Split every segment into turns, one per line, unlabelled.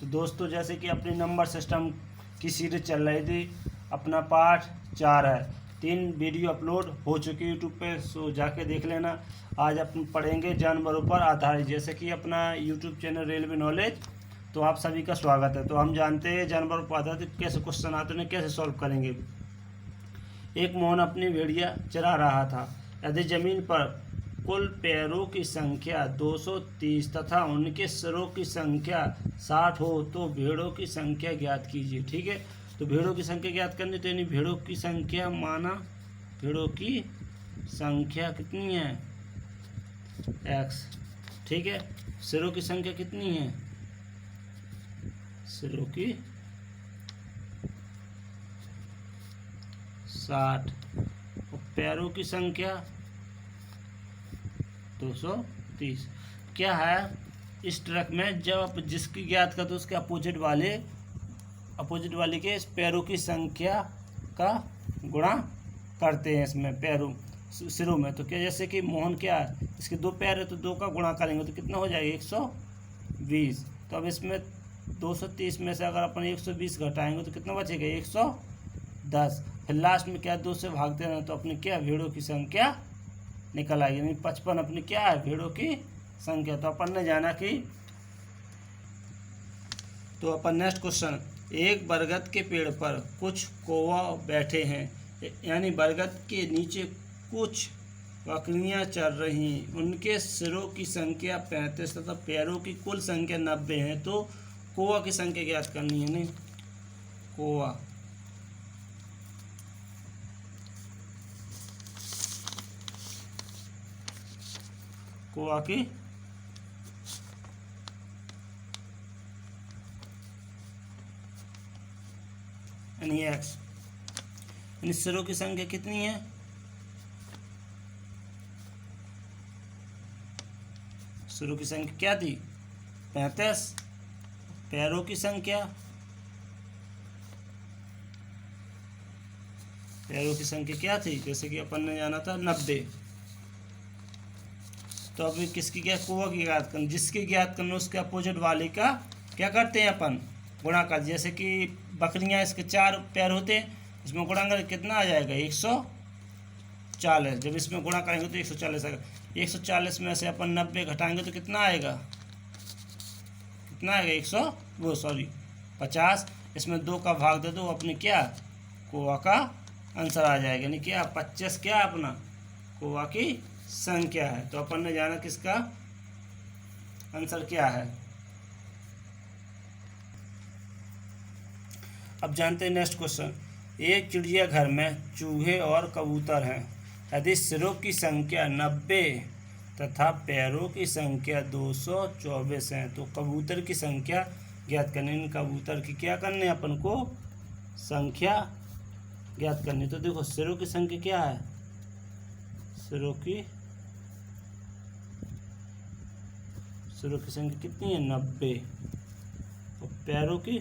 तो दोस्तों जैसे कि अपनी नंबर सिस्टम की सीरीज चल रही थी, अपना पार्ट 4 है। 3 वीडियो अपलोड हो चुकी यूट्यूब पे, सो जाके देख लेना। आज अपन पढ़ेंगे जानवरों पर आधारित, जैसे कि अपना यूट्यूब चैनल रेलवे नॉलेज, तो आप सभी का स्वागत है। तो हम जानते हैं जानवरों पर आधारित कैसे क्वेश्चन आते हैं, कैसे सॉल्व करेंगे। एक मोहन अपनी भेड़िया चरा रहा था। यदि जमीन पर कुल पैरों की संख्या 230 तथा उनके सिरों की संख्या 60 हो तो भेड़ों की संख्या ज्ञात कीजिए। ठीक है, तो भेड़ों की संख्या ज्ञात करनी, तो यानी भेड़ों की संख्या माना भेड़ों की संख्या कितनी है x। ठीक है, सिरों की संख्या कितनी है, सिरों की 60 और पैरों की संख्या 230। क्या है इस ट्रक में, जब आप जिसकी ज्ञात करते हो उसके अपोजिट वाले के इस पैरों की संख्या का गुणा करते हैं इसमें पैरों सिरों में। तो क्या जैसे कि मोहन क्या है, इसके 2 पैर है तो 2 का गुणा करेंगे तो कितना हो जाएगा 120। तो अब इसमें 230 में से अगर अपन 120 घटाएंगे तो कितना बचेगा 110। फिर लास्ट में क्या 2 से भागते हैं तो अपनी क्या भेड़ों की संख्या निकल आएगी, यानी 55 अपनी क्या है भेड़ों की संख्या। तो अपन ने जाना कि, तो अपन नेक्स्ट क्वेश्चन, एक बरगद के पेड़ पर कुछ कौवा बैठे हैं, यानी बरगद के नीचे कुछ बकरियां चल रही, उनके सिरों की संख्या 35 तथा पैरों की कुल संख्या 90 है। तो कौवा की संख्या ज्ञात करनी है। नहीं, कौवा की यानी x, यानी सिरों की संख्या कितनी है, सिरों की संख्या क्या थी 35, पैरों की संख्या क्या थी, जैसे कि अपन ने जाना था 90। तो अभी किसकी क्या, कौवा की ज्ञात करना, जिसकी ज्ञात करना उसके अपोजिट वाले का क्या करते हैं अपन गुणा कर। जैसे कि बकरियां इसके 4 पैर होते हैं, इसमें गुणा करें कितना आ जाएगा 140। जब इसमें गुणा करेंगे तो 140 आएगा। 140 में से अपन 90 घटाएंगे तो कितना आएगा 50। इसमें 2 का भाग दे दो, अपने क्या कौवा का आंसर आ जाएगा, यानी क्या 25 क्या अपना कौवा की संख्या है। तो अपन ने जाना किसका आंसर क्या है। अब जानते हैं नेक्स्ट क्वेश्चन, एक चिड़ियाघर में चूहे और कबूतर हैं। यदि सिरों की संख्या 90 तथा पैरों की संख्या 224 है तो कबूतर की संख्या ज्ञात करनी। इन कबूतर की क्या करनी है अपन को संख्या ज्ञात करनी। तो देखो सिरों की संख्या क्या है, सिरों की संख्या कितनी है 90 और पैरों की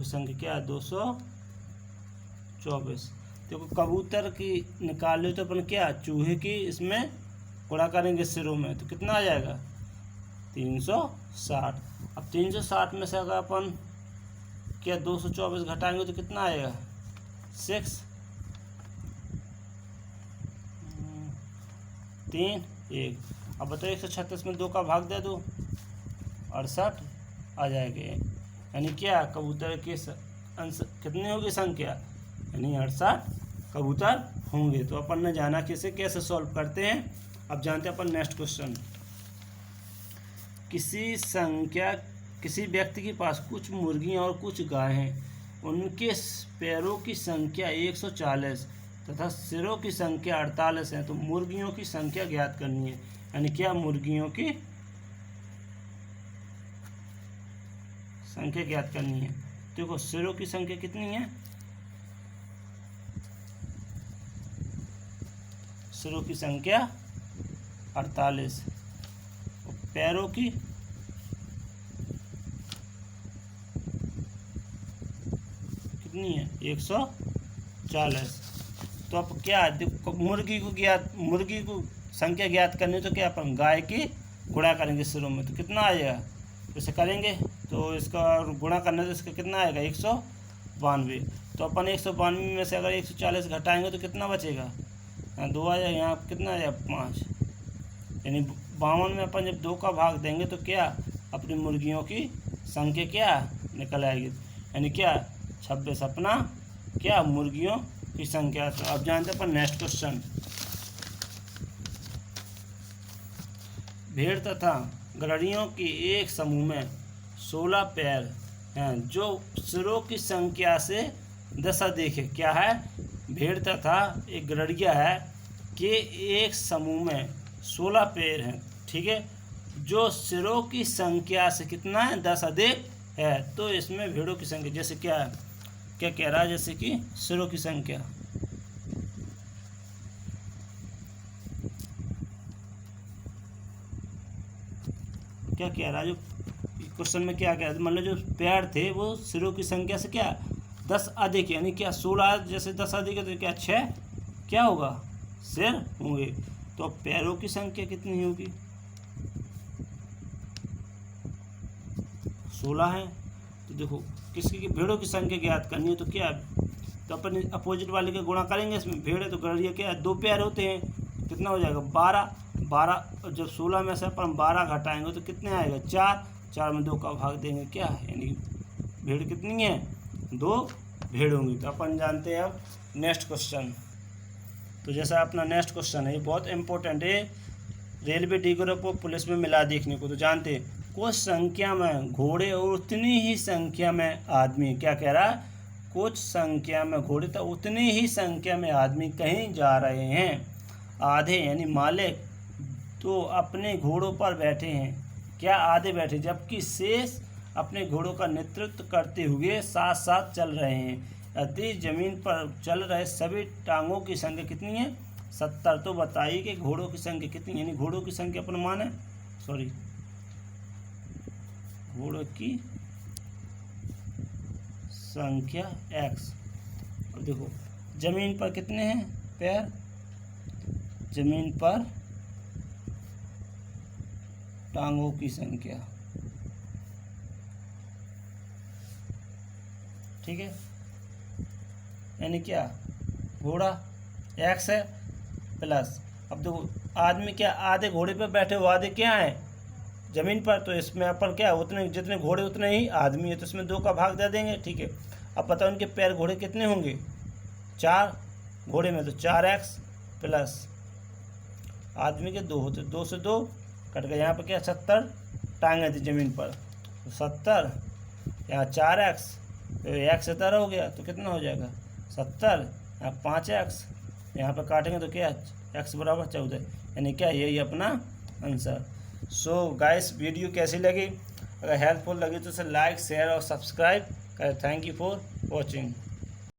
संख्या क्या है 224। देखो कबूतर की निकाल लो तो अपन क्या चूहे की इसमें गुणा करेंगे सिरों में तो कितना आ जाएगा 360। अब 360 में से अगर अपन क्या 224 घटाएंगे तो कितना आएगा 6 3 1। अब बताओ 136 में 2 का भाग दे दो 68 आ जाएगा। यानी क्या कबूतर की कितनी होगी संख्या, यानी 68 कबूतर होंगे। तो अपन ने जाना कि इसे कैसे सॉल्व करते हैं। अब जानते हैं अपन नेक्स्ट क्वेश्चन, किसी व्यक्ति के पास कुछ मुर्गियां और कुछ गाय हैं, उनके पैरों की संख्या 140 तथा सिरों की संख्या 48 है। तो मुर्गियों की संख्या ज्ञात करनी है, यानी क्या मुर्गियों की संख्या ज्ञात करनी है। देखो सिरों की संख्या कितनी है, सिरों की संख्या 48 और पैरों की कितनी है 140। तो अब क्या मुर्गी को संख्या ज्ञात करनी, तो क्या अपन गाय की गुणा करेंगे सिरों में तो कितना आ जाएगा जैसे करेंगे तो इसका गुणा करने से इसका कितना आएगा 192। तो अपन 192 में से अगर 140 घटाएंगे तो कितना बचेगा, यहाँ 2 आया, यहाँ कितना आया 5, यानी 52 में अपन जब 2 का भाग देंगे तो क्या अपनी मुर्गियों की संख्या क्या निकल आएगी, यानी क्या 26 अपना क्या मुर्गियों की संख्या। तो अब जानते हैं अपन नेक्स्ट क्वेश्चन। भेड़ तथा गड़ेड़ियों की एक समूह में 16 पैर हैं जो सिरों की संख्या से 10 अधिक है। क्या है, भेड़ तथा एक गड़ेड़िया है कि एक समूह में 16 पैर हैं, ठीक है, जो सिरों की संख्या से कितना है 10 अधिक है। तो इसमें भेड़ों की संख्या जैसे क्या है, क्या कह रहा है, जैसे कि सिरों की संख्या, क्या कह रहा है, जो क्वेश्चन में क्या कह रहा है, मतलब जो पैर थे वो सिरों की संख्या से क्या 10 अधिक, यानी क्या 16 जैसे 10 अधिक है तो क्या 6 क्या होगा सिर होंगे। तो पैरों की संख्या कितनी होगी, 16 है। तो देखो किसकी की भेड़ों की संख्या ज्ञात करनी है तो क्या, तो अपन अपोजिट वाले के गुणा करेंगे। इसमें भेड़ है तो गड़ेड़िया क्या है 2 पैर होते हैं, कितना हो जाएगा 12। जब 16 में से अपन 12 घटाएंगे तो कितने आएगा 4 में 2 का भाग देंगे क्या, यानी भेड़ कितनी है 2 भेड़ होंगी। तो अपन जानते हैं अब नेक्स्ट क्वेश्चन। तो जैसा अपना नेक्स्ट क्वेश्चन है ये बहुत इंपॉर्टेंट है, रेलवे डी ग्रुप और पुलिस में मिला देखने को। तो जानते हैं कुछ संख्या में घोड़े और उतनी ही संख्या में आदमी, क्या कह रहा है, कुछ संख्या में घोड़े तो उतनी ही संख्या में आदमी कहीं जा रहे हैं। आधे यानी मालिक तो अपने घोड़ों पर बैठे हैं, क्या आधे बैठे, जबकि शेष अपने घोड़ों का नेतृत्व करते हुए साथ साथ चल रहे हैं। यदि जमीन पर चल रहे सभी टांगों की संख्या कितनी है 70। तो बताइए कि घोड़ों की संख्या कितनी, यानी घोड़ों की संख्या अपन माने घोड़ों की संख्या x। और देखो जमीन पर कितने हैं पैर, जमीन पर टांगों की संख्या, ठीक है, यानी क्या घोड़ा x है प्लस, अब देखो आदमी क्या आधे घोड़े पे बैठे हो, आधे क्या है ज़मीन पर। तो इसमें अपन क्या उतने जितने घोड़े उतने ही आदमी है, तो इसमें 2 का भाग दे देंगे, ठीक है। अब बताओ इनके पैर घोड़े कितने होंगे 4 घोड़े में, तो 4x प्लस आदमी के 2 होते, 2 से 2 कट गए, यहाँ पर क्या 70 टांगे थी ज़मीन पर, तो 70 यहाँ 4x, तो x 17 हो गया, तो कितना हो जाएगा 70, यहाँ 5x, यहाँ पर काटेंगे तो क्या x बराबर 14, यानी क्या यही अपना आंसर। सो गाइस वीडियो कैसी लगी, अगर हेल्पफुल लगी तो इसे लाइक शेयर और सब्सक्राइब करें। Thank you for watching.